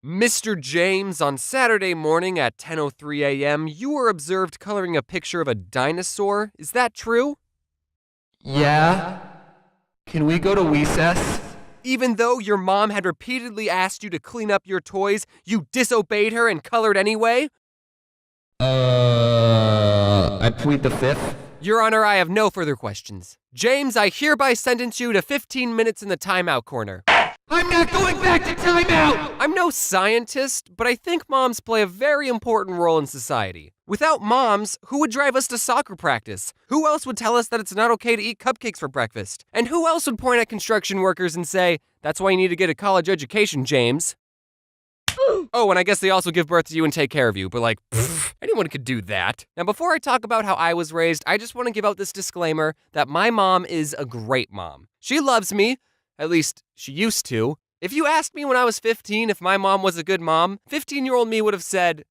Mr. James, on Saturday morning at 10:03 a.m., you were observed coloring a picture of a dinosaur. Is that true? Yeah? Can we go to recess? Even though your mom had repeatedly asked you to clean up your toys, you disobeyed her and colored anyway? I plead the fifth. Your Honor, I have no further questions. James, I hereby sentence you to 15 minutes in the timeout corner. I'm not going back to timeout! I'm no scientist, but I think moms play a very important role in society. Without moms, who would drive us to soccer practice? Who else would tell us that it's not okay to eat cupcakes for breakfast? And who else would point at construction workers and say, "That's why you need to get a college education, James"? Oh, and I guess they also give birth to you and take care of you, but anyone could do that. Now, before I talk about how I was raised, I just want to give out this disclaimer that my mom is a great mom. She loves me. At least, she used to. If you asked me when I was 15 if my mom was a good mom, 15-year-old me would have said,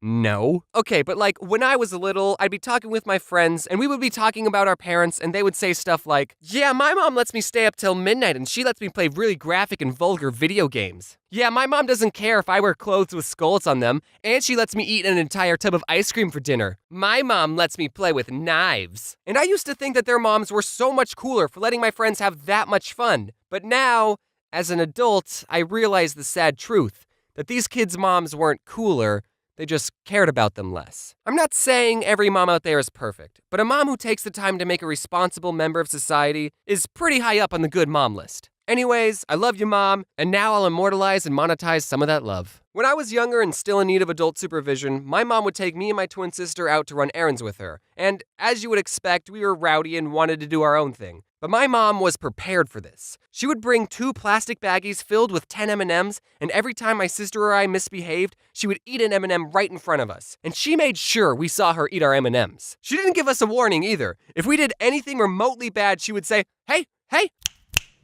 no. Okay, but when I was little, I'd be talking with my friends, and we would be talking about our parents, and they would say stuff like, yeah, my mom lets me stay up till midnight, and she lets me play really graphic and vulgar video games. Yeah, my mom doesn't care if I wear clothes with skulls on them, and she lets me eat an entire tub of ice cream for dinner. My mom lets me play with knives. And I used to think that their moms were so much cooler for letting my friends have that much fun. But now, as an adult, I realize the sad truth, that these kids' moms weren't cooler, they just cared about them less. I'm not saying every mom out there is perfect, but a mom who takes the time to make a responsible member of society is pretty high up on the good mom list. Anyways, I love you, Mom, and now I'll immortalize and monetize some of that love. When I was younger and still in need of adult supervision, my mom would take me and my twin sister out to run errands with her. And as you would expect, we were rowdy and wanted to do our own thing. But my mom was prepared for this. She would bring 2 plastic baggies filled with 10 M&Ms, and every time my sister or I misbehaved, she would eat an M&M right in front of us. And she made sure we saw her eat our M&Ms. She didn't give us a warning either. If we did anything remotely bad, she would say, hey,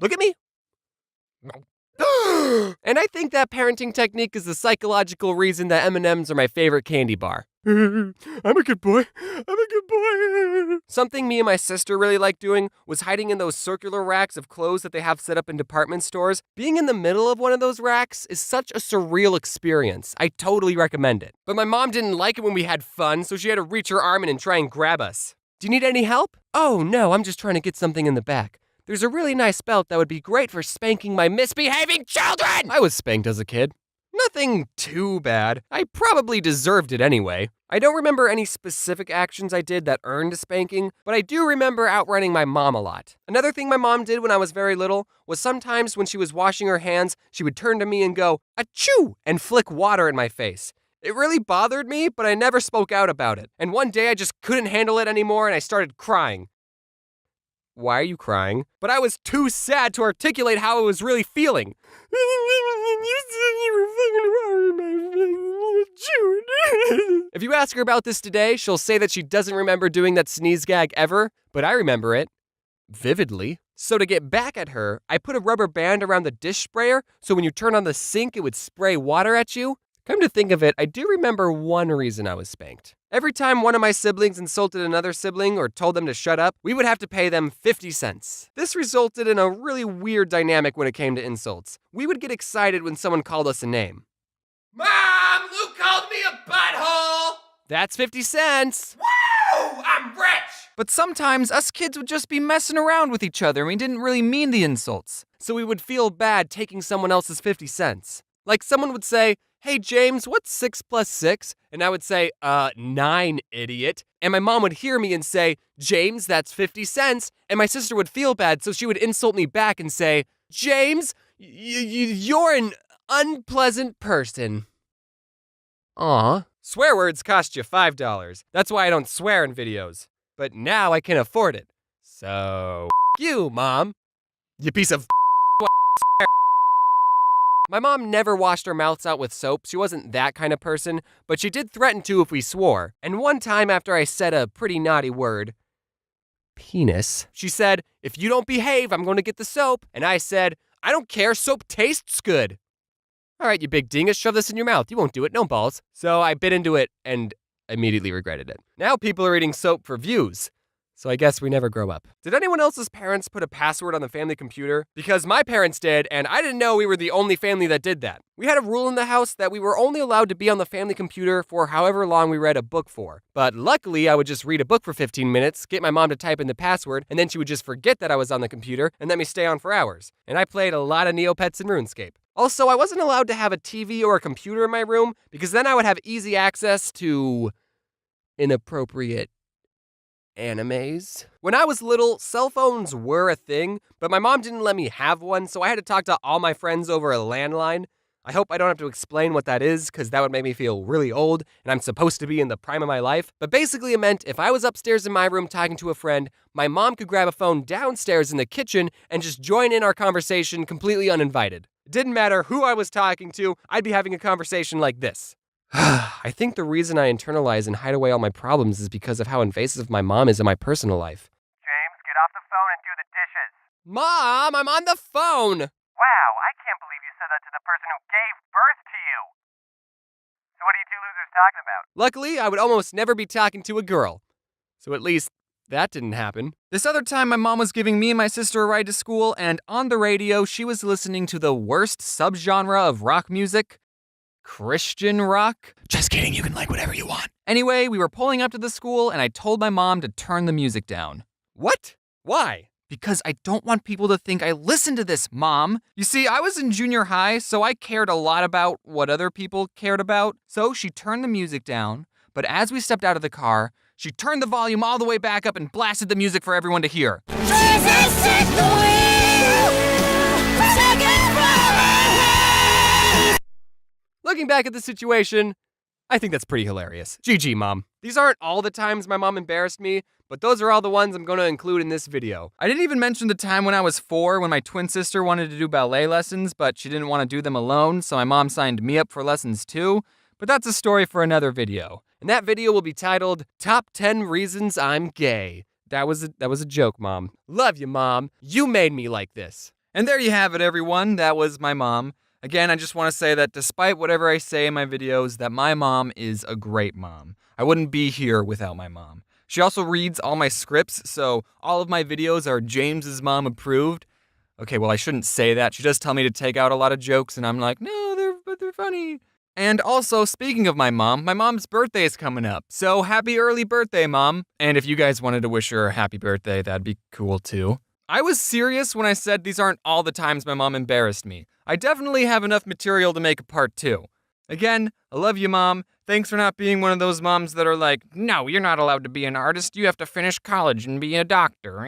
look at me. And I think that parenting technique is the psychological reason that M&Ms are my favorite candy bar. I'm a good boy. Something me and my sister really liked doing was hiding in those circular racks of clothes that they have set up in department stores. Being in the middle of one of those racks is such a surreal experience. I totally recommend it. But my mom didn't like it when we had fun, so she had to reach her arm in and try and grab us. Do you need any help? Oh no, I'm just trying to get something in the back. There's a really nice belt that would be great for spanking my misbehaving children! I was spanked as a kid. Nothing too bad. I probably deserved it anyway. I don't remember any specific actions I did that earned a spanking, but I do remember outrunning my mom a lot. Another thing my mom did when I was very little was sometimes when she was washing her hands, she would turn to me and go, achoo, and flick water in my face. It really bothered me, but I never spoke out about it. And one day I just couldn't handle it anymore and I started crying. Why are you crying? But I was too sad to articulate how I was really feeling. If you ask her about this today, she'll say that she doesn't remember doing that sneeze gag ever, but I remember it vividly. So to get back at her, I put a rubber band around the dish sprayer so when you turn on the sink, it would spray water at you. Come to think of it, I do remember one reason I was spanked. Every time one of my siblings insulted another sibling or told them to shut up, we would have to pay them 50 cents. This resulted in a really weird dynamic when it came to insults. We would get excited when someone called us a name. Mom, Luke called me a butthole! That's 50 cents! Woo! I'm rich! But sometimes us kids would just be messing around with each other and we didn't really mean the insults. So we would feel bad taking someone else's 50 cents. Like someone would say, hey, James, what's 6 plus 6? And I would say, 9, idiot. And my mom would hear me and say, James, that's 50 cents. And my sister would feel bad, so she would insult me back and say, James, you're an unpleasant person. Aw. Swear words cost you $5. That's why I don't swear in videos. But now I can afford it. So, you, Mom. You piece of My mom never washed our mouths out with soap. She wasn't that kind of person, but she did threaten to if we swore. And one time after I said a pretty naughty word, penis, she said, if you don't behave, I'm going to get the soap. And I said, I don't care, soap tastes good. All right, you big dingus, shove this in your mouth. You won't do it, no balls. So I bit into it and immediately regretted it. Now people are eating soap for views. So I guess we never grow up. Did anyone else's parents put a password on the family computer? Because my parents did, and I didn't know we were the only family that did that. We had a rule in the house that we were only allowed to be on the family computer for however long we read a book for. But luckily, I would just read a book for 15 minutes, get my mom to type in the password, and then she would just forget that I was on the computer and let me stay on for hours. And I played a lot of Neopets and RuneScape. Also, I wasn't allowed to have a TV or a computer in my room because then I would have easy access to inappropriate animes. When I was little, cell phones were a thing, but my mom didn't let me have one, so I had to talk to all my friends over a landline. I hope I don't have to explain what that is, because that would make me feel really old, and I'm supposed to be in the prime of my life. But basically it meant if I was upstairs in my room talking to a friend, my mom could grab a phone downstairs in the kitchen and just join in our conversation completely uninvited. It didn't matter who I was talking to, I'd be having a conversation like this. I think the reason I internalize and hide away all my problems is because of how invasive my mom is in my personal life. James, get off the phone and do the dishes. Mom, I'm on the phone! Wow, I can't believe you said that to the person who gave birth to you. So what are you two losers talking about? Luckily, I would almost never be talking to a girl. So at least that didn't happen. This other time, my mom was giving me and my sister a ride to school, and on the radio, she was listening to the worst subgenre of rock music, Christian rock. Just kidding, you can like whatever you want. Anyway, we were pulling up to the school, and I told my mom to turn the music down. What? Why? Because I don't want people to think I listen to this, Mom. You see, I was in junior high, so I cared a lot about what other people cared about. So she turned the music down, but as we stepped out of the car, she turned the volume all the way back up and blasted the music for everyone to hear. Jesus, take the wheel. Take it from me. Looking back at the situation, I think that's pretty hilarious. GG, Mom. These aren't all the times my mom embarrassed me, but those are all the ones I'm going to include in this video. I didn't even mention the time when I was 4 when my twin sister wanted to do ballet lessons, but she didn't want to do them alone, so my mom signed me up for lessons too. But that's a story for another video. And that video will be titled, Top 10 Reasons I'm Gay. That was a joke, Mom. Love you, Mom. You made me like this. And there you have it, everyone. That was my mom. Again, I just want to say that despite whatever I say in my videos, that my mom is a great mom. I wouldn't be here without my mom. She also reads all my scripts, so all of my videos are James's mom approved. Okay, well, I shouldn't say that. She does tell me to take out a lot of jokes, and I'm like, no, they're funny. And also, speaking of my mom's birthday is coming up. So happy early birthday, Mom. And if you guys wanted to wish her a happy birthday, that'd be cool too. I was serious when I said these aren't all the times my mom embarrassed me. I definitely have enough material to make a part 2. Again, I love you, Mom. Thanks for not being one of those moms that are like, no, you're not allowed to be an artist. You have to finish college and be a doctor.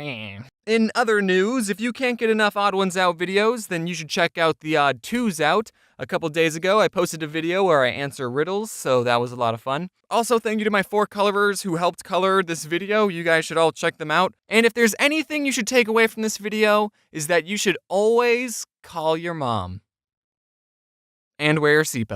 In other news, if you can't get enough Odd Ones Out videos, then you should check out the Odd Twos Out. A couple days ago, I posted a video where I answer riddles, so that was a lot of fun. Also, thank you to my 4 colorers who helped color this video. You guys should all check them out. And if there's anything you should take away from this video, is that you should always call your mom. And wear your seatbelt.